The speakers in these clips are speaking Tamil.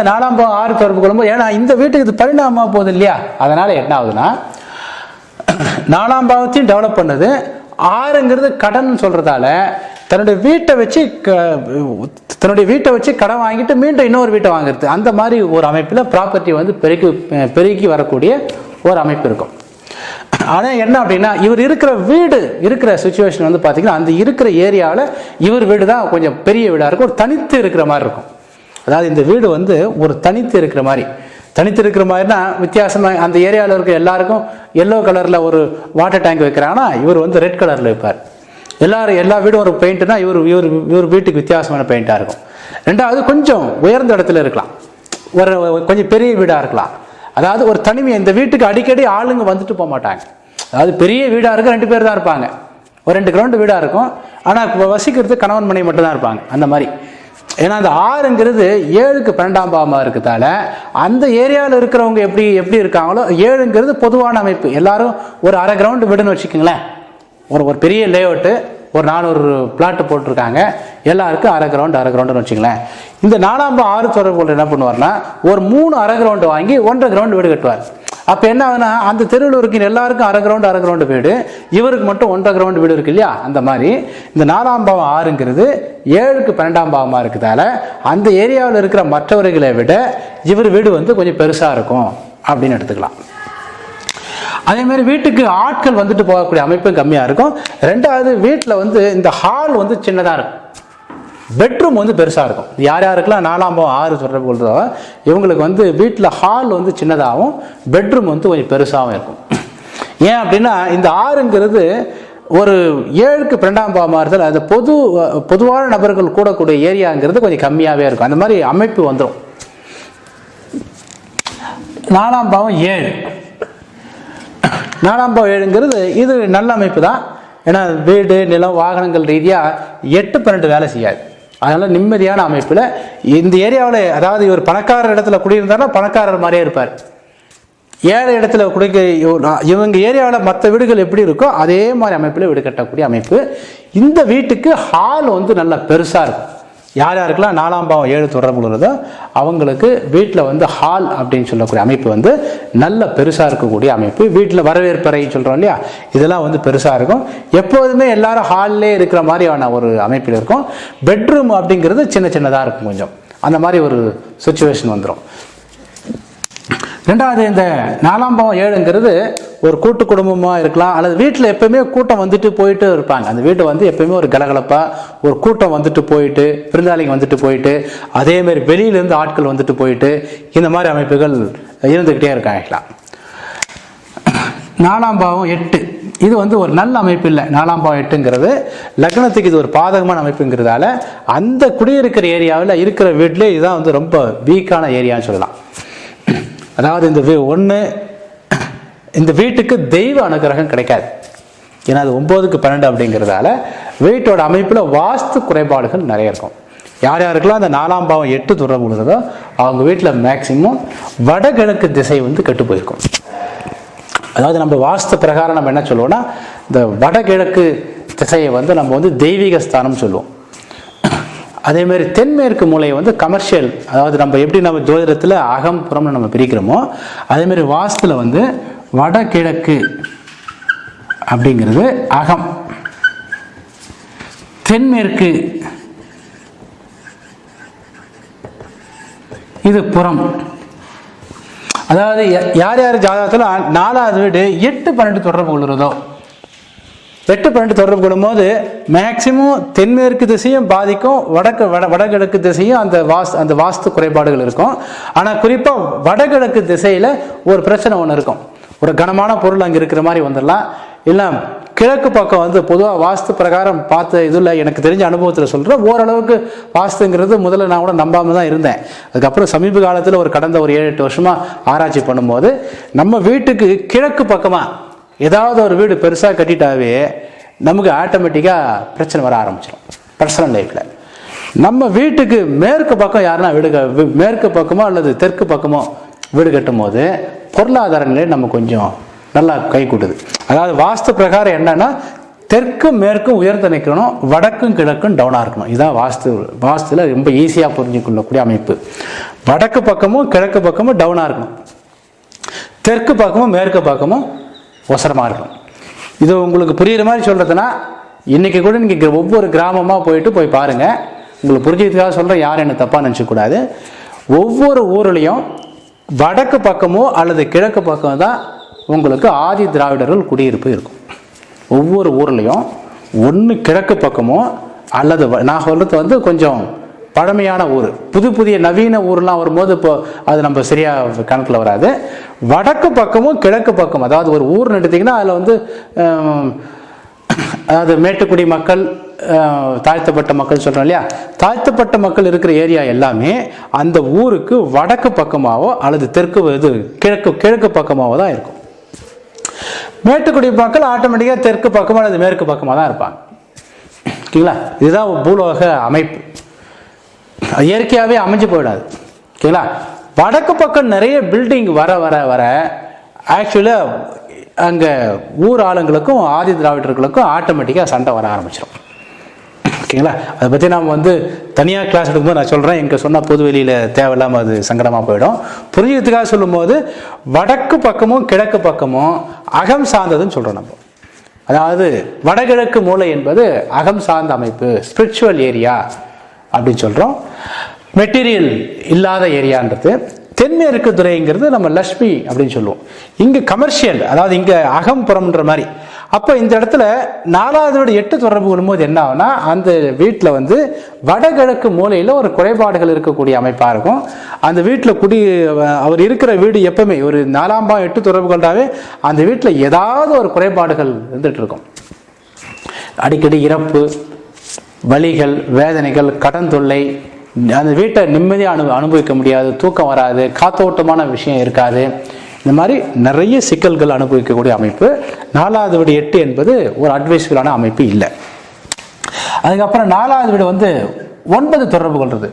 4ஆம் பாவம் 6 தொடர்பு கொள்ளும்போது, ஏன்னா இந்த வீட்டுக்கு இது பரிணாமமா போகுது இல்லையா, அதனால என்ன ஆகுதுன்னா 4ஆம் பாவத்தையும் டெவலப் பண்ணுது. 6ங்கிறது கடன் சொல்றதால தன்னுடைய வீட்டை வச்சு கடன் வாங்கிட்டு மீண்டும் இன்னொரு வீட்டை வாங்குறது, அந்த மாதிரி ஒரு அமைப்பில் ப்ராப்பர்ட்டி வந்து பெருக்கி வரக்கூடிய ஒரு அமைப்பு இருக்கும். ஆனால் என்ன அப்படின்னா, இவர் இருக்கிற சுச்சுவேஷன் வந்து பார்த்தீங்கன்னா, அந்த இருக்கிற ஏரியாவில் இவர் வீடு தான் கொஞ்சம் பெரிய வீடாக இருக்கும், ஒரு தனித்து இருக்கிற மாதிரி இருக்கும். அதாவது இந்த வீடு வந்து ஒரு தனித்து இருக்கிற மாதிரினா வித்தியாசமாக அந்த ஏரியாவில் இருக்க எல்லாருக்கும் எல்லோ கலரில் ஒரு வாட்டர் டேங்க் வைக்கிறாங்கன்னா இவர் வந்து ரெட் கலரில் வைப்பார். எல்லா வீடும் ஒரு பெயிண்ட்னா இவர் வீட்டுக்கு வித்தியாசமான பெயிண்டாக இருக்கும். ரெண்டாவது கொஞ்சம் உயர்ந்த இடத்துல இருக்கலாம், கொஞ்சம் பெரிய வீடாக இருக்கலாம். அதாவது ஒரு தனிமை, இந்த வீட்டுக்கு அடிக்கடி ஆளுங்க வந்துட்டு போக மாட்டாங்க. அதாவது பெரிய வீடாக இருக்கும், 2 பேர் தான் இருப்பாங்க, ஒரு 2 கிரவுண்டு வீடாக இருக்கும். ஆனால் வசிக்கிறது கணவன் மனைவி மட்டும் தான் இருப்பாங்க அந்த மாதிரி. ஏன்னா அந்த 6ங்கிறது 7க்கு 12ஆம் பாவமாக இருக்கிறதால அந்த ஏரியாவில் இருக்கிறவங்க எப்படி இருக்காங்களோ, 7ங்கிறது பொதுவான அமைப்பு. எல்லாரும் ஒரு அரை கிரவுண்டு வீடுன்னு வச்சுக்கோங்களேன், ஒரு பெரிய லேஅவுட்டு, ஒரு 400 பிளாட்டு போட்டிருக்காங்க, எல்லாருக்கும் அரை கிரவுண்டுன்னு வச்சுங்களேன். இந்த 4ஆம் பாவம் 6 தொடர்பு என்ன பண்ணுவார்னா, ஒரு 3 அரை கிரவுண்டு வாங்கி 1.5 கிரவுண்டு வீடு கட்டுவார். அப்போ என்ன ஆகுனா, அந்த தெருவில் இருக்கிற எல்லாருக்கும் அரை கிரவுண்டு வீடு, இவருக்கு மட்டும் 1.5 கிரவுண்டு வீடு இருக்கு இல்லையா. அந்த மாதிரி இந்த 4ஆம் பாவம் 6ங்கிறது 7க்கு 12ஆம் பாவமாக இருக்கிறதால அந்த ஏரியாவில் இருக்கிற மற்றவர்களை விட இவர் வீடு வந்து கொஞ்சம் பெருசாக இருக்கும் அப்படின்னு எடுத்துக்கலாம். அதே மாதிரி வீட்டுக்கு ஆட்கள் வந்துட்டு போகக்கூடிய அமைப்பும் கம்மியாக இருக்கும். ரெண்டாவது, வீட்டில் வந்து இந்த ஹால் வந்து சின்னதாக இருக்கும், பெட்ரூம் வந்து பெருசாக இருக்கும். யாருக்கெல்லாம் 4ஆம் பாவம் 6 தொடர்பு கொள்றதோ இவங்களுக்கு வந்து வீட்டில் ஹால் வந்து சின்னதாகவும் பெட்ரூம் வந்து கொஞ்சம் பெருசாகவும் இருக்கும். ஏன் அப்படின்னா, இந்த 6ங்கிறது ஒரு 7க்கு 12ஆம் பாவமாக இருந்தால் அந்த பொதுவான நபர்கள் கூடக்கூடிய ஏரியாங்கிறது கொஞ்சம் கம்மியாகவே இருக்கும். அந்த மாதிரி அமைப்பு வந்துடும். 4ஆம் பாவம் 7, 4ஆம் பாவம் 7ங்கிறது இது நல்ல அமைப்பு தான். ஏன்னா வீடு, நிலம், வாகனங்கள் ரீதியாக 8-12 வேலை செய்யாது. அதனால் நிம்மதியான அமைப்பில் இந்த ஏரியாவில், அதாவது இவர் பணக்காரர் இடத்துல குடியிருந்தாருன்னா பணக்காரர் மாதிரியே இருப்பார். ஏழை இடத்துல இவங்க ஏரியாவில் மற்ற வீடுகள் எப்படி இருக்கோ அதே மாதிரி அமைப்பில் வீடு கட்டக்கூடிய அமைப்பு. இந்த வீட்டுக்கு ஹால் வந்து நல்லா பெருசாக இருக்கும். யாருக்கெல்லாம் 4ஆம் பாவம் 7 தொடர்பு உள்ளதோ அவங்களுக்கு வீட்டில் வந்து ஹால் அப்படின்னு சொல்லக்கூடிய அமைப்பு வந்து நல்ல பெருசாக இருக்கக்கூடிய அமைப்பு. வீட்டில் வரவேற்பறை சொல்கிறோம் இல்லையா, இதெல்லாம் வந்து பெருசாக இருக்கும். எப்போதுமே எல்லாரும் ஹால்லே இருக்கிற மாதிரியான ஒரு அமைப்பில் இருக்கும். பெட்ரூம் அப்படிங்கிறது சின்னதாக இருக்கும் கொஞ்சம், அந்த மாதிரி ஒரு சுச்சுவேஷன் வந்துடும். ரெண்டாவது, இந்த 4ஆம் பாவம் 7ங்கிறது ஒரு கூட்டு குடும்பமாக இருக்கலாம், அல்லது வீட்டில் எப்பவுமே கூட்டம் வந்துட்டு போயிட்டு இருப்பாங்க. அந்த வீட்டை வந்து எப்பவுமே ஒரு கலகலப்பாக ஒரு கூட்டம் வந்துட்டு போயிட்டு, விருந்தாளிங்க வந்துட்டு போயிட்டு, அதேமாரி வெளியிலேருந்து ஆட்கள் வந்துட்டு போயிட்டு, இந்த மாதிரி அமைப்புகள் இருந்துக்கிட்டே இருக்காங்க. 4ஆம் பாவம் 8, இது வந்து ஒரு நல்ல அமைப்பு இல்லை. 4ஆம் பாவம் 8ங்கிறது லக்னத்துக்கு இது ஒரு பாதகமான அமைப்புங்கிறதால அந்த குடியிருக்கிற ஏரியாவில் இருக்கிற வீட்டிலே இதுதான் வந்து ரொம்ப வீக்கான ஏரியான்னு சொல்லலாம். அதாவது இந்த வீட்டுக்கு தெய்வ அனுகிரகம் கிடைக்காது. ஏன்னா அது 9க்கு 12 அப்படிங்கிறதால வீட்டோட அமைப்பில் வாஸ்து குறைபாடுகள் நிறைய இருக்கும். யாருக்கெல்லாம் அந்த 4ஆம் பாவம் 8 தொடர்பு உள்ளதோ அவங்க வீட்டில் மேக்சிமம் வடகிழக்கு திசை வந்து கெட்டு போயிருக்கும். அதாவது நம்ம வாஸ்து பிரகாரம் நம்ம என்ன சொல்லுவோம்னா, இந்த வடகிழக்கு திசையை வந்து நம்ம வந்து தெய்வீக ஸ்தானம் சொல்லுவோம். அதேமாதிரி தென்மேற்கு மூலையை வந்து கமர்ஷியல், அதாவது நம்ம ஜோதிடத்தில் அகம் புறம்னு நம்ம பிரிக்கிறோமோ அதேமாதிரி வாஸ்துல வந்து வடகிழக்கு அப்படிங்கிறது அகம், தென்மேற்கு இது புறம். அதாவது யார் ஜாதகத்தில் 4வது வீடு 8-12 தொடர்பு கொள்கிறதோ, 8-12 தொடர்பு கொள்ளும்போது மேக்சிமம் தென்மேற்கு திசையும் பாதிக்கும், வடகிழக்கு திசையும் அந்த வாஸ்து குறைபாடுகள் இருக்கும். ஆனால் குறிப்பாக வடகிழக்கு திசையில் ஒரு பிரச்சனை ஒன்று இருக்கும். ஒரு கனமான பொருள் அங்கே இருக்கிற மாதிரி வந்துடலாம். இல்லை கிழக்கு பக்கம் வந்து பொதுவாக வாஸ்து பிரகாரம் பார்த்த இதில் எனக்கு தெரிஞ்ச அனுபவத்தில் சொல்கிறேன், ஓரளவுக்கு வாஸ்துங்கிறது முதல்ல நான் கூட நம்பாமல் தான் இருந்தேன். அதுக்கப்புறம் சமீப காலத்தில் கடந்த ஒரு 7-8 வருஷமாக ஆராய்ச்சி பண்ணும்போது நம்ம வீட்டுக்கு கிழக்கு பக்கமாக ஏதாவது ஒரு வீடு பெருசாக கட்டிட்டாவே நமக்கு ஆட்டோமேட்டிக்காக பிரச்சனை வர ஆரம்பிச்சிடும் பர்சனல் லைஃப்பில். நம்ம வீட்டுக்கு மேற்கு பக்கம் யாருன்னா மேற்கு பக்கமோ அல்லது தெற்கு பக்கமோ வீடு கட்டும் போது பொருளாதார நிலை நம்ம கொஞ்சம் நல்லா கை கூட்டுது. அதாவது வாஸ்து பிரகாரம் என்னன்னா, தெற்கும் மேற்கும் உயர்ந்து நிற்கணும், வடக்கும் கிழக்கும் டவுனாக இருக்கணும். இதுதான் வாஸ்துல ரொம்ப ஈஸியாக புரிஞ்சுக்கொள்ளக்கூடிய அமைப்பு. வடக்கு பக்கமும் கிழக்கு பக்கமும் டவுனாக இருக்கணும், தெற்கு பக்கமும் மேற்கு பக்கமும் ஒசரமாக இருக்கணும். இது உங்களுக்கு புரியுற மாதிரி சொல்கிறதுனா, இன்றைக்கி கூட நீங்கள் ஒவ்வொரு கிராமமாக போய் பாருங்கள். உங்களுக்கு புரிஞ்சதுக்காக சொல்கிறேன், யாரும் என்ன தப்பாக நினச்சக்கூடாது. ஒவ்வொரு ஊர்லேயும் வடக்கு பக்கமோ அல்லது கிழக்கு பக்கம் தான் உங்களுக்கு ஆதி திராவிடர்கள் குடியிருப்பு இருக்கும். ஒவ்வொரு ஊர்லேயும் ஒன்று கிழக்கு பக்கமோ அல்லது நான் சொல்கிறது வந்து கொஞ்சம் பழமையான ஊர், புதிய நவீன ஊர்லாம் வரும்போது இப்போ அது நம்ம சரியாக கணக்கில் வராது. வடக்கு பக்கமும் கிழக்கு பக்கம், அதாவது ஒரு ஊர்னு எடுத்திங்கன்னா அதில் வந்து அதாவது மேட்டுக்குடி மக்கள், தாழ்த்தப்பட்ட மக்கள் சொல்கிறோம் இல்லையா, தாழ்த்தப்பட்ட மக்கள் இருக்கிற ஏரியா எல்லாமே அந்த ஊருக்கு வடக்கு பக்கமாகவோ அல்லது கிழக்கு பக்கமாகவோ தான் இருக்கும். மேட்டுக்குடி மக்கள் ஆட்டோமேட்டிக்காக தெற்கு பக்கமாக அல்லது மேற்கு பக்கமாக தான் இருப்பாங்க. ஓகேங்களா, இதுதான் பூலோக அமைப்பு. இயற்கையாகவே அமைஞ்சு போயிடாது. ஓகேங்களா, வடக்கு பக்கம் நிறைய பில்டிங் வர வர வர ஆக்சுவலாக அங்கே ஊர் ஆளுங்களுக்கும் ஆதி திராவிடர்களுக்கும் ஆட்டோமேட்டிக்காக சண்டை வர ஆரம்பிச்சிடும். ஓகேங்களா, அதை பற்றி நாம் வந்து தனியாக கிளாஸ் எடுக்கும்போது நான் சொல்கிறேன். இங்கே சொன்னால் பொது வெளியில் தேவையில்லாமல் அது சங்கடமாக போயிடும். புரிஞ்சதுக்காக சொல்லும்போது வடக்கு பக்கமும் கிழக்கு பக்கமும் அகம் சார்ந்ததுன்னு சொல்கிறோம் நம்ம. அதாவது வடகிழக்கு மூலை என்பது அகம் சார்ந்த அமைப்பு, ஸ்பிரிச்சுவல் ஏரியா அப்படின்னு சொல்கிறோம். மெட்டீரியல் இல்லாத ஏரியான்றது. தென்மேற்கு துறைங்கிறது நம்ம லக்ஷ்மி அப்படின்னு சொல்லுவோம். இங்கே கமர்ஷியல், அதாவது இங்கே அகம்புறம்ன்ற மாதிரி. அப்போ இந்த இடத்துல 4வது 8 தொடர்பு கொள்ளும்போது என்ன ஆகுனா, அந்த வீட்டில் வந்து வடகிழக்கு மூலையில் ஒரு குறைபாடுகள் இருக்கக்கூடிய அமைப்பாக இருக்கும். அந்த வீட்டில் அவர் இருக்கிற வீடு எப்பவுமே ஒரு 4ஆம் பாவம் 8 தொடர்பு கொண்டாவே அந்த வீட்டில் ஏதாவது ஒரு குறைபாடுகள் இருந்துட்டு இருக்கும். அடிக்கடி இறப்பு, வலிகள், வேதனைகள், கடன் தொல்லை, அந்த வீட்டை நிம்மதியாக அனுபவிக்க முடியாது, தூக்கம் வராது, காத்தோட்டமான விஷயம் இருக்காது. இந்த மாதிரி நிறைய சிக்கல்கள் அனுபவிக்கக்கூடிய அமைப்பு. 4வது வீடு 8 என்பது ஒரு அட்வைஸ்ஃபுல்லான அமைப்பு இல்லை. அதுக்கப்புறம் 4வது வீடு வந்து 9 தொடர்பு கொள்வது.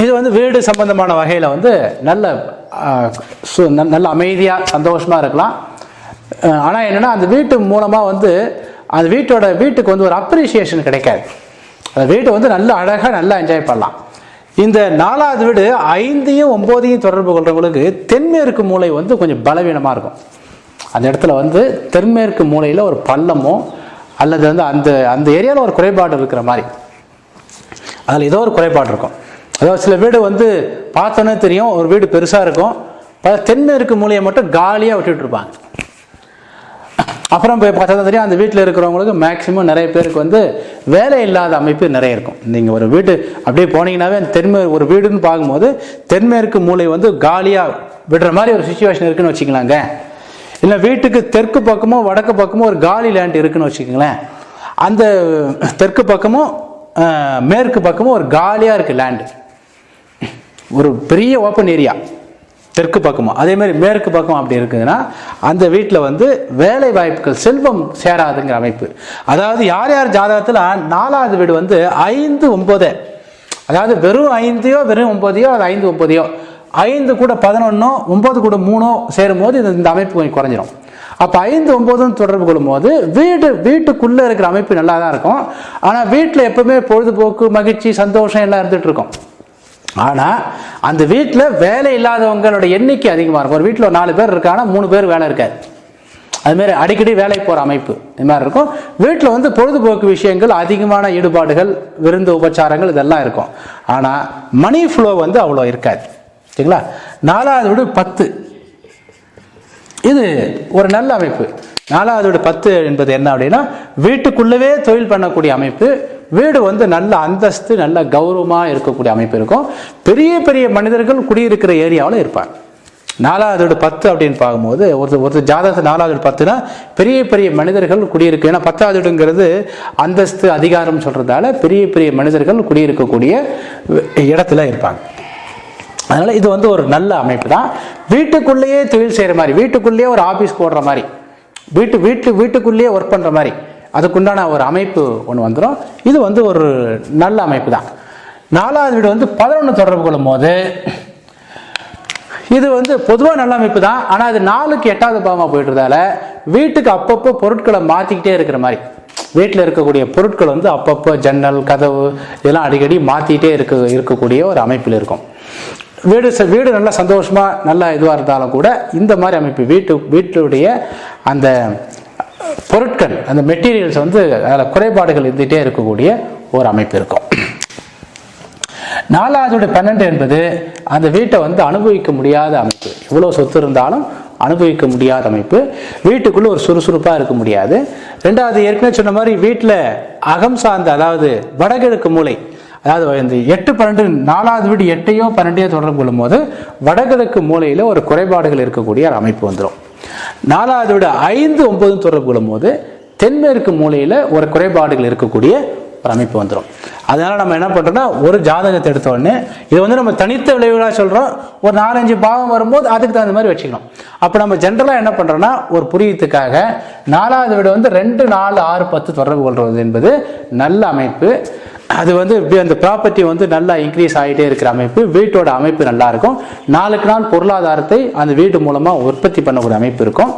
இது வந்து வீடு சம்பந்தமான வகையில் வந்து நல்ல அமைதியாக சந்தோஷமாக இருக்கலாம். ஆனால் என்னென்னா அந்த வீட்டு மூலமாக வந்து அந்த வீட்டுக்கு வந்து ஒரு அப்ரிசியேஷன் கிடைக்காது. அந்த வீட்டை வந்து நல்ல அழகாக நல்லா என்ஜாய் பண்ணலாம். இந்த 4வது வீடு 5ஐயும் 9ஐயும் தொடர்பு கொள்றவங்களுக்கு தென்மேற்கு மூலை வந்து கொஞ்சம் பலவீனமாக இருக்கும். அந்த இடத்துல வந்து தென்மேற்கு மூலையில் ஒரு பள்ளமோ அல்லது வந்து அந்த ஏரியாவில் ஒரு குறைபாடு இருக்கிற மாதிரி, அதில் ஏதோ ஒரு குறைபாடு இருக்கும். அதாவது சில வீடு வந்து பார்த்தோன்னே தெரியும், ஒரு வீடு பெருசாக இருக்கும், தென்மேற்கு மூலையை மட்டும் காலியாக விட்டுட்டு இருப்பாங்க. அப்புறம் போய் பார்த்தா தான் தெரியும், அந்த வீட்டில் இருக்கிறவங்களுக்கு மேக்சிமம் நிறைய பேருக்கு வந்து வேலை இல்லாத அமைப்பு நிறைய இருக்கும். நீங்கள் ஒரு வீட்டு அப்படியே போனீங்கன்னாவே ஒரு வீடுன்னு பார்க்கும்போது தென்மேற்கு மூலை வந்து காலியாக விடுற மாதிரி ஒரு சுச்சுவேஷன் இருக்குன்னு வச்சுக்கலாங்க. இல்லை வீட்டுக்கு தெற்கு பக்கமும் வடக்கு பக்கமும் ஒரு காலி லேண்ட் இருக்குன்னு வச்சுக்கோங்களேன். அந்த தெற்கு பக்கமும் மேற்கு பக்கமும் ஒரு காலியாக இருக்குது லேண்டு, ஒரு பெரிய ஓப்பன் ஏரியா தெற்கு பக்கமும். அதே மாதிரி மேற்கு பக்கம் அப்படி இருக்குதுன்னா அந்த வீட்டில் வந்து வேலை வாய்ப்புகள், செல்வம் சேராதுங்கிற அமைப்பு. அதாவது யார் ஜாதகத்தில் 4வது வீடு வந்து 5 9, அதாவது வெறும் 5யோ வெறும் 9யோ அது 5 9யோ 5 கூட 11 9 கூட 3 சேரும் போது இந்த அமைப்பு கொஞ்சம் குறைஞ்சிரும். அப்போ 5 9 தொடர்பு கொள்ளும் போது வீட்டுக்குள்ளே இருக்கிற அமைப்பு நல்லா தான் இருக்கும். ஆனால் வீட்டில் எப்பவுமே பொழுதுபோக்கு, மகிழ்ச்சி, சந்தோஷம் எல்லாம் இருந்துட்டு இருக்கும். ஆனால் அந்த வீட்டில் வேலை இல்லாதவங்களோட எண்ணிக்கை அதிகமாக இருக்கும். ஒரு வீட்டில் 4 பேர் இருக்காங்கன்னா 3 பேர் வேலை இருக்காது. அதுமாரி அடிக்கடி வேலைக்கு போகிற அமைப்பு இது மாதிரி இருக்கும். வீட்டில் வந்து பொழுதுபோக்கு விஷயங்கள், அதிகமான ஈடுபாடுகள், விருந்து உபச்சாரங்கள் இதெல்லாம் இருக்கும். ஆனால் மணி ஃப்ளோ வந்து அவ்வளோ இருக்காது. சரிங்களா, 4வது வீடு 10, இது ஒரு நல்ல அமைப்பு. 4வது வீடு 10 என்பது என்ன அப்படின்னா, வீட்டுக்குள்ளவே தொழில் பண்ணக்கூடிய அமைப்பு. வீடு வந்து நல்ல அந்தஸ்து, நல்ல கௌரவமாக இருக்கக்கூடிய அமைப்பு இருக்கும். பெரிய பெரிய மனிதர்கள் குடியிருக்கிற ஏரியாவில் இருப்பாங்க. 4வது வீடு 10 அப்படின்னு பார்க்கும்போது ஒரு ஜாதகத்தை 4வது வீடு 10னா பெரிய பெரிய மனிதர்கள் குடியிருக்கு. ஏன்னா 10வது வீடுங்கிறது அந்தஸ்து, அதிகாரம் சொல்றதால பெரிய பெரிய மனிதர்கள் குடியிருக்கக்கூடிய இடத்துல இருப்பாங்க. அதனால இது வந்து ஒரு நல்ல அமைப்பு தான். வீட்டுக்குள்ளேயே தொழில் செய்கிற மாதிரி, வீட்டுக்குள்ளேயே ஒரு ஆஃபீஸ் போடுற மாதிரி, வீட்டுக்குள்ளேயே ஒர்க் பண்ணுற மாதிரி அதுக்குண்டான ஒரு அமைப்பு ஒன்று வந்துடும். இது வந்து ஒரு நல்ல அமைப்பு தான். 4வது வீடு வந்து 11 தொடர்பு கொள்ளும் போது இது வந்து பொதுவாக நல்ல அமைப்பு தான். ஆனால் அது 4க்கு 8வது பாவமாக போயிட்டுறதால வீட்டுக்கு அப்பப்போ பொருட்களை மாற்றிக்கிட்டே இருக்கிற மாதிரி, வீட்டில் இருக்கக்கூடிய பொருட்கள் வந்து அப்பப்போ ஜன்னல், கதவு இதெல்லாம் அடிக்கடி மாற்றிக்கிட்டே இருக்கக்கூடிய ஒரு அமைப்பில் இருக்கும். வீடு நல்லா சந்தோஷமாக நல்லா இதுவாக இருந்தாலும் கூட இந்த மாதிரி அமைப்பு வீட்டுடைய அந்த பொருட்கள் அந்த மெட்டீரியல்ஸ் வந்து அதில் குறைபாடுகள் இருந்துகிட்டே இருக்கக்கூடிய ஒரு அமைப்பு இருக்கும். 4வது 12 என்பது அந்த வீட்டை வந்து அனுபவிக்க முடியாத அமைப்பு. எவ்வளோ சொத்து இருந்தாலும் அனுபவிக்க முடியாத அமைப்பு. வீட்டுக்குள்ளே ஒரு சுறுசுறுப்பாக இருக்க முடியாது. 2வது ஏற்கனவே சொன்ன மாதிரி வீட்டில் அகம் சார்ந்த, அதாவது வடகிழக்கு மூலை, அதாவது இந்த 8 12 4வது வீடு 8ஐயோ 12ஐயோ தொடர்பு கொள்ளும் போது வடகிழக்கு மூலையில் ஒரு குறைபாடுகள் இருக்கக்கூடிய ஒரு அமைப்பு வந்துடும். 4வது வீடு 5 9 தொடர்பு கொள்ளும் போது தென்மேற்கு மூலையில் ஒரு குறைபாடுகள் இருக்கக்கூடிய ஒரு அமைப்பு வந்துடும். அதனால நம்ம என்ன பண்றோம்னா, ஒரு ஜாதகத்தை எடுத்த உடனே இது வந்து நம்ம தனித்த விளைவுகளாக சொல்றோம். ஒரு 4-5 பாவம் வரும்போது அதுக்கு தகுந்த மாதிரி வச்சுக்கணும். அப்போ நம்ம ஜென்ரலாக என்ன பண்றோம்னா, ஒரு புரியத்துக்காக 4வது வீடு வந்து 2 4 6 10 தொடர்பு கொள்வது என்பது நல்ல அமைப்பு. அது வந்து அந்த ப்ராப்பர்ட்டி வந்து நல்லா இன்க்ரீஸ் ஆகிட்டே இருக்கிற அமைப்பு. வீட்டோட அமைப்பு நல்லா இருக்கும். நாளுக்கு நாள் பொருளாதாரத்தை அந்த வீடு மூலமாக உற்பத்தி பண்ணக்கூடிய அமைப்பு இருக்கும்.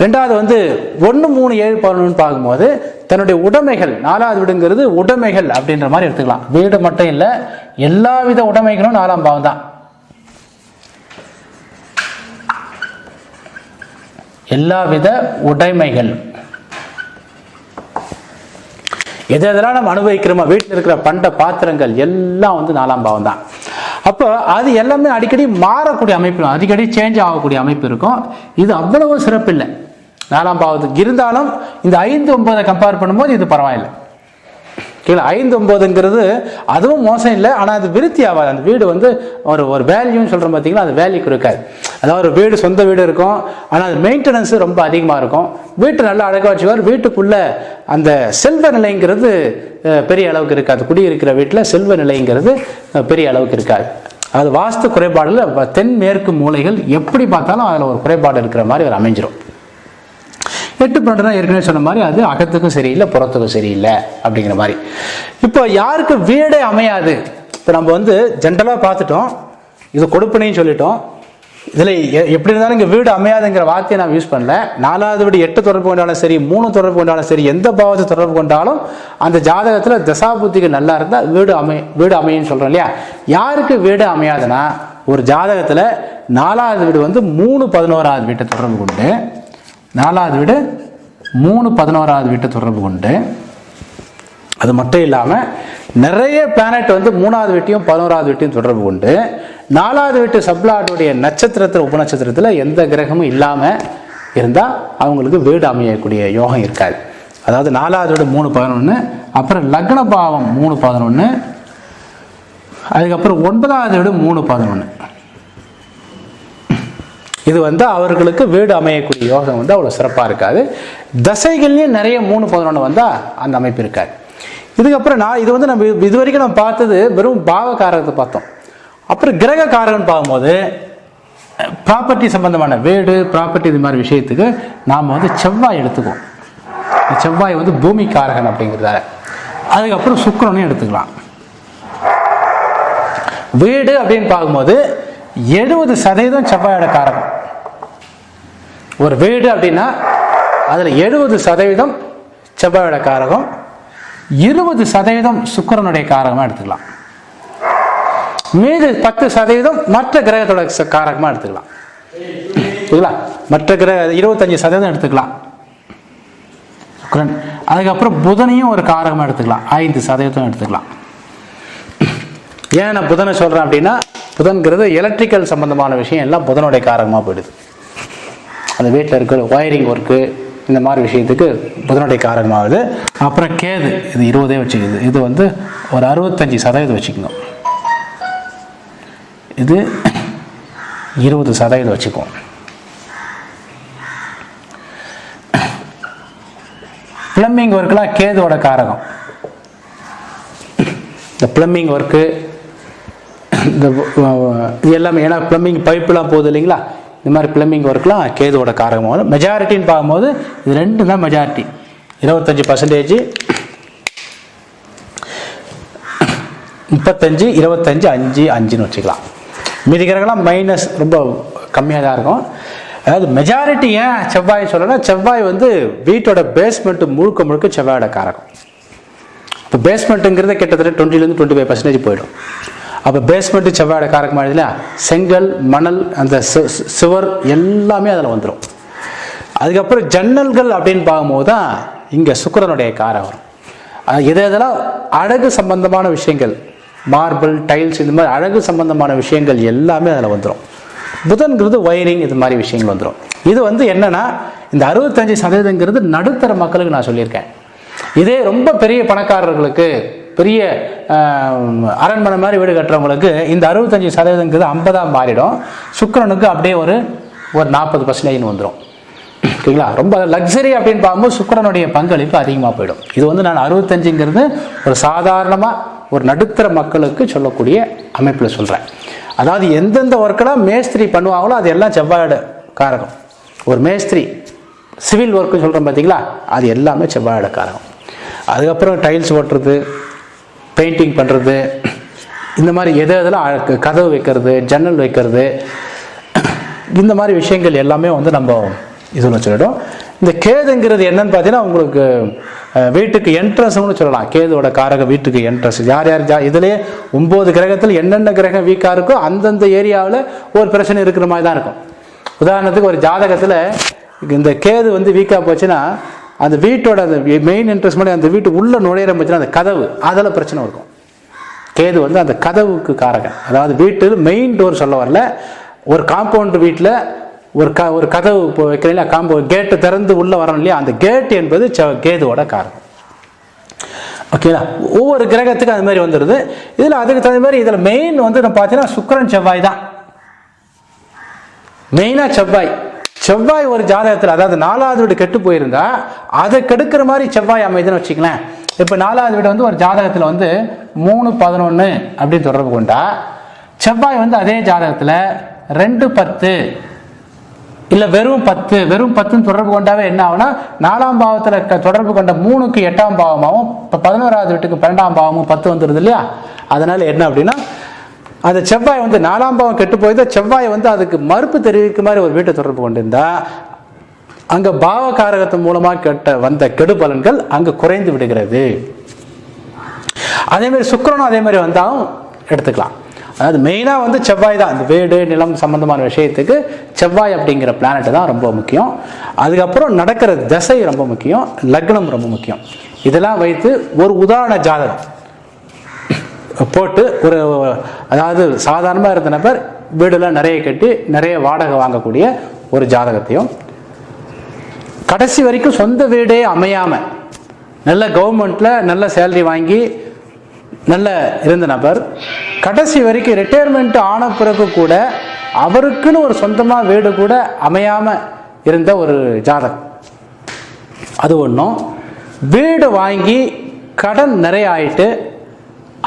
2வது வந்து 1 3 7 11 பார்க்கும்போது தன்னுடைய உடைமைகள், 4வது வீடுங்கிறது உடைமைகள் அப்படின்ற மாதிரி எடுத்துக்கலாம். வீடு மட்டும் இல்லை, எல்லா வித உடைமைகளும் 4ஆம் பாவம் தான். எல்லா வித உடைமைகள் எதெல்லாம் நம்ம அனுபவிக்கிறோமோ, வீட்டில் இருக்கிற பண்ட பாத்திரங்கள் எல்லாம் வந்து 4ஆம் பாவம் தான். அப்போ அது எல்லாமே அடிக்கடி மாறக்கூடிய அமைப்பு, அடிக்கடி சேஞ்ச் ஆகக்கூடிய அமைப்பு இருக்கும். இது அவ்வளவு சிறப்பு இல்லை 4ஆம் பாவத்துக்கு. இருந்தாலும் இந்த 5 9 கம்பேர் பண்ணும்போது இது பரவாயில்லை. கீழே 5 9ங்கிறது அதுவும் மோசம் இல்லை, ஆனால் அது விருத்தி ஆகாது. அந்த வீடு வந்து ஒரு வேல்யூன்னு சொல்கிறோம் பார்த்தீங்களா, அது வேல்யூக்கு இருக்காது. அதாவது ஒரு வீடு சொந்த வீடு இருக்கும், ஆனால் அது மெயின்டெனன்ஸ் ரொம்ப அதிகமாக இருக்கும். வீட்டை நல்லா அழகாக வச்சுக்குவார். வீட்டுக்குள்ள அந்த செல்வ நிலைங்கிறது பெரிய அளவுக்கு இருக்காது. குடியிருக்கிற வீட்டில் செல்வ நிலைங்கிறது பெரிய அளவுக்கு இருக்காது. அது வாஸ்து குறைபாடில் தென்மேற்கு மூலைகள் எப்படி பார்த்தாலும் அதில் ஒரு குறைபாடு இருக்கிற மாதிரி ஒரு அமைஞ்சிரும். 8 12 ஏற்கனவே சொன்ன மாதிரி அது அகத்துக்கும் சரியில்லை, புறத்துக்கும் சரியில்லை அப்படிங்கிற மாதிரி. இப்போ யாருக்கு வீடே அமையாது, இப்போ நம்ம வந்து ஜென்ரலாக பார்த்துட்டோம், இது கொடுப்பனையும் சொல்லிட்டோம். இதில் எப்படி இருந்தாலும் இங்கே வீடு அமையாதுங்கிற வார்த்தையை நான் யூஸ் பண்ணல. 4வது வீடு 8 தொடர்பு கொண்டாலும் சரி, 3 தொடர்பு கொண்டாலும் சரி, எந்த பாவத்தை தொடர்பு கொண்டாலும் அந்த ஜாதகத்தில் தசாபுத்திகள் நல்லா இருந்தால் வீடு அமையும்னு சொல்கிறோம் இல்லையா. யாருக்கு வீடு அமையாதுன்னா, ஒரு ஜாதகத்தில் 4வது வீடு வந்து 3 11வது வீட்டை தொடர்பு கொண்டு, 4வது வீடு 3 11வது வீட்டை தொடர்பு கொண்டு, அது மட்டும் இல்லாமல் நிறைய பிளானட் வந்து 3வது வீட்டையும் 11வது வீட்டையும் தொடர்பு கொண்டு, 4வது வீட்டு சப்ளாட்டுடைய நட்சத்திரத்தில் உபநட்சத்திரத்தில் எந்த கிரகமும் இல்லாமல் இருந்தால் அவங்களுக்கு வீடு அமையக்கூடிய யோகம் இருக்காது. அதாவது 4வது வீடு 3 11, அப்புறம் லக்ன பாவம் 3 11, அதுக்கப்புறம் 9வது வீடு 3 11. இது வந்து அவர்களுக்கு வீடு அமையக்கூடிய யோகம் வந்து அவ்வளோ சிறப்பாக இருக்காது. தசைகள்லேயும் நிறைய 3 11 வந்தால் அந்த அமைப்பு இருக்காது. இதுக்கப்புறம் இது வந்து நம்ம இது வரைக்கும் நம்ம பார்த்தது வெறும் பாவ காரகத்தை பார்த்தோம். அப்புறம் கிரக காரகம்னு பார்க்கும்போது ப்ராப்பர்ட்டி சம்பந்தமான வீடு, ப்ராப்பர்ட்டி இது மாதிரி விஷயத்துக்கு நாம் வந்து செவ்வாய் எடுத்துக்குவோம். செவ்வாய் வந்து பூமி காரகன் அப்படிங்கிறதால. அதுக்கப்புறம் சுக்கிரனையும் எடுத்துக்கலாம். வீடு அப்படின்னு பார்க்கும்போது 70% செவ்வாயோட காரகம். ஒரு வீடு அப்படின்னா அதில் 70% செவ்வாயோட காரகம், 20% சுக்கிரனுடைய காரகமாக எடுத்துக்கலாம். மீது 10% மற்ற கிரகத்தோட காரகமாக எடுத்துக்கலாம். சரிங்களா? மற்ற கிரக 25% எடுத்துக்கலாம் சுக்கிரன். அதுக்கப்புறம் புதனையும் ஒரு காரகமாக எடுத்துக்கலாம், 5% எடுத்துக்கலாம். ஏன் நான் புதனை சொல்கிறேன் அப்படின்னா, புதன்கிறது எலக்ட்ரிக்கல் சம்பந்தமான விஷயம் எல்லாம் புதனுடைய காரகமாக போயிடுது. அந்த வீட்டில் இருக்கிற ஒயரிங் ஒர்க்கு இந்த மாதிரி விஷயத்துக்கு புதனுடைய காரகமாகுது. அப்புறம் கேது, இது 20 வச்சுக்குது. இது வந்து ஒரு 65% வச்சுக்கணும். இது 20% வச்சுக்குவோம். பிளம்பிங் ஒர்க்லாம் கேதுவோட காரகம். இந்த பிளம்பிங் ஒர்க்கு இந்த இது எல்லாமே, ஏன்னா பிளம்பிங் பைப்புலாம் போகுது இல்லைங்களா, இந்த மாதிரி பிளம்பிங் ஒர்க்லாம் கேதுவோட காரகமாக. மெஜாரிட்டின்னு பார்க்கும்போது இது 2 தான் மெஜாரிட்டி. 25%, 35 25 5 5ன்னு வச்சுக்கலாம். மீதி கிரகம்லாம் மைனஸ் ரொம்ப கம்மியாக தான் இருக்கும். அதாவது மெஜாரிட்டி ஏன் செவ்வாய் சொல்லணும்னா, செவ்வாய் வந்து வீட்டோட பேஸ்மெண்ட்டு முழுக்க செவ்வாயோட காரகம். இப்போ பேஸ்மெண்ட்டுங்கிறத கிட்டத்தட்ட 20-25% போயிடும். அப்போ பேஸ்மெண்ட்டு செவ்வாயோட காரகம் ஆயிடுது இல்லையா, செங்கல் மணல் அந்த சுவர் எல்லாமே அதில் வந்துடும். அதுக்கப்புறம் ஜன்னல்கள் அப்படின்னு பார்க்கும்போது தான் இங்கே சுக்கிரனுடைய காரகம். இதெல்லாம் அழகு சம்பந்தமான விஷயங்கள், மார்பிள் டைல்ஸ் இந்த மாதிரி அழகு சம்பந்தமான விஷயங்கள் எல்லாமே அதில் வந்துடும். புதன்கிறது ஒயரிங் இது மாதிரி விஷயங்கள் வந்துடும். இது வந்து என்னன்னா இந்த 65% நடுத்தர மக்களுக்கு நான் சொல்லியிருக்கேன். இதே ரொம்ப பெரிய பணக்காரர்களுக்கு, பெரிய அரண்மனை மாதிரி வீடு கட்டுறவங்களுக்கு இந்த 65% 50 மாறிடும். சுக்கிரனுக்கு அப்படியே ஒரு 40% வந்துடும். ஓகேங்களா? ரொம்ப லக்ஸரி அப்படின்னு பார்க்கும்போது சுக்கிரனுடைய பங்களிப்பு அதிகமாக போயிடும். இது வந்து நான் 65ங்கிறது ஒரு சாதாரணமாக ஒரு நடுத்தர மக்களுக்கு சொல்லக்கூடிய அமைப்பில் சொல்கிறேன். அதாவது எந்தெந்த ஒர்க்கெல்லாம் மேஸ்திரி பண்ணுவாங்களோ அது எல்லாம் செவ்வாயோட காரகம். ஒரு மேஸ்திரி சிவில் ஒர்க்கு சொல்கிறோம் பார்த்தீங்களா, அது எல்லாமே செவ்வாயோட காரகம். அதுக்கப்புறம் டைல்ஸ் ஓட்டுறது, பெயிண்டிங் பண்ணுறது, இந்த மாதிரி எதெல்லாம் கதவு வைக்கிறது, ஜன்னல் வைக்கிறது, இந்த மாதிரி விஷயங்கள் எல்லாமே வந்து நம்ம இதில் சொல்லிடும். இந்த கேதுங்கிறது என்னன்னு பார்த்தீங்கன்னா உங்களுக்கு வீட்டுக்கு என்ட்ரன்ஸ்னு சொல்லலாம். கேதுவோட காரக வீட்டுக்கு என்ட்ரன்ஸ். யார் யார் இதுலேயே 9 கிரகத்தில் என்னென்ன கிரகம் வீக்காக இருக்கோ அந்தந்த ஏரியாவில் ஒரு பிரச்சனை இருக்கிற மாதிரி தான் இருக்கும். உதாரணத்துக்கு ஒரு ஜாதகத்தில் இந்த கேது வந்து வீக்காக போச்சுன்னா அந்த வீட்டோட அந்த மெயின் என்ட்ரன்ஸ் மாதிரி அந்த வீட்டு உள்ள நுழையிற போச்சுன்னா அந்த கதவு அதில் பிரச்சனை இருக்கும். கேது வந்து அந்த கதவுக்கு காரகன். அதாவது வீட்டில் மெயின் டோர் சொல்ல வரல, ஒரு காம்பவுண்ட் வீட்டில் ஒரு கதவு வைக்கிறீங்களா, கேட்டு திறந்து உள்ளே வரணும் இல்லையா, அந்த கேட் என்பது கேதுவோட காரகம். ஓகேங்களா? ஒவ்வொரு கிரகத்துக்கும் அது மாதிரி வந்துடுது. இதில் அதுக்கு தகுந்த மாதிரி இதில் மெயின் வந்து நம்ம பார்த்தீங்கன்னா சுக்கிரன் செவ்வாய் தான் மெயினாக. செவ்வாய் ஒரு ஜாதகத்தில், அதாவது 4வது வீடு கெட்டு போயிருந்தா அதை கெடுக்கிற மாதிரி செவ்வாய் அமைதுன்னு வச்சுக்கலாம். இப்போ 4வது வீடு வந்து ஒரு ஜாதகத்தில் வந்து 3-11 அப்படின்னு தொடர்பு கொண்டா, செவ்வாய் வந்து அதே ஜாதகத்தில் 2-10 இல்லை வெறும் 10 தொடர்பு கொண்டாவே என்ன ஆகுனா 4ஆம் பாவத்தில் தொடர்பு கொண்ட 3க்கு 8ஆம் பாவமாகவும் இப்போ 11வது வீட்டுக்கு 12ஆம் பாவமும் 10 வந்துடுது இல்லையா. அதனால என்ன அப்படின்னா அந்த செவ்வாய் வந்து 4ஆம் பாவம் கெட்டு போய் செவ்வாய் வந்து அதுக்கு மறுப்பு தெரிவிக்க மாதிரி ஒரு வீட்டை தொடர்பு கொண்டிருந்தா அங்கே பாவகாரகத்தின் மூலமாக வந்த கெடு பலன்கள் அங்கே குறைந்து விடுகிறது. அதே மாதிரி சுக்கிரனும் அதே மாதிரி வந்தாலும் எடுத்துக்கலாம். அதாவது மெயினாக வந்து செவ்வாய் தான். இந்த வீடு நிலம் சம்பந்தமான விஷயத்துக்கு செவ்வாய் அப்படிங்கிற பிளானட் தான் ரொம்ப முக்கியம். அதுக்கப்புறம் நடக்கிற திசை ரொம்ப முக்கியம், லக்னம் ரொம்ப முக்கியம். இதெல்லாம் வைத்து ஒரு உதாரண ஜாதகம் போட்டு ஒரு, அதாவது சாதாரணமாக இருந்த நபர் வீடுலாம் நிறைய கட்டி நிறைய வாடகை வாங்கக்கூடிய ஒரு ஜாதகத்தையும், கடைசி வரைக்கும் சொந்த வீடே அமையாமல் நல்ல கவர்மெண்ட்டில் நல்ல சேலரி வாங்கி நல்ல இருந்த நபர் கடைசி வரைக்கும் ரிட்டையர்மெண்ட் ஆன பிறகு கூட அவருக்குன்னு ஒரு சொந்தமாக வீடு கூட அமையாமல் இருந்த ஒரு ஜாதகம். அது ஒன்றும். வீடு வாங்கி கடன் நிறைய ஆயிட்டு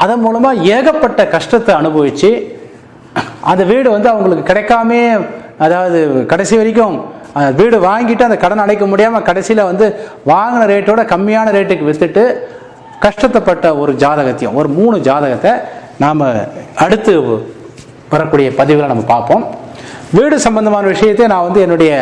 அதன் மூலமாக ஏகப்பட்ட கஷ்டத்தை அனுபவித்து அந்த வீடு வந்து அவங்களுக்கு கிடைக்காமே, அதாவது கடைசி வரைக்கும் வீடு வாங்கிட்டு அந்த கடன் அடைக்க முடியாமல் கடைசியில் வந்து வாங்கின ரேட்டோட கம்மியான ரேட்டுக்கு விற்றுட்டு கஷ்டப்பட்ட ஒரு ஜாதகத்தையும், ஒரு 3 ஜாதகத்தை நாம் அடுத்து வரக்கூடிய பதிவுகளை நம்ம பார்ப்போம். வீடு சம்பந்தமான விஷயத்தை நான் வந்து என்னுடைய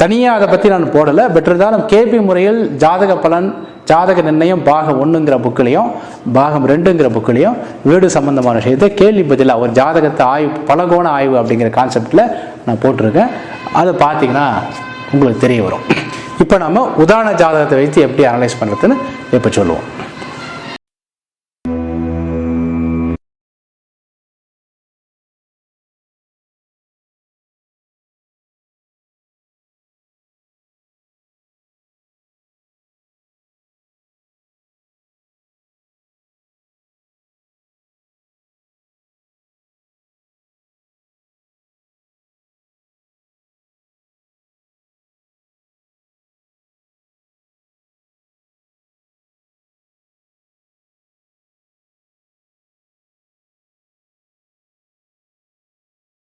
தனியாக அதை பற்றி நான் போடலை. பட் இருந்தாலும் கேபி முறையில் ஜாதக பலன், ஜாதக நிர்ணயம் பாகம் 1ங்கிற புக்கிலையும் பாகம் 2ங்கிற புக்கிலையும் வீடு சம்பந்தமான விஷயத்தை கேள்வி பதிலாக ஒரு ஜாதகத்தை ஆய்வு, பலகோண ஆய்வு அப்படிங்கிற கான்செப்டில் நான் போட்டிருக்கேன். அதை பார்த்தீங்கன்னா உங்களுக்கு தெரிய வரும். இப்போ நம்ம உதாரண ஜாதகத்தை வைத்து எப்படி அனலைஸ் பண்ணுறதுன்னு இப்போ சொல்லுவோம்.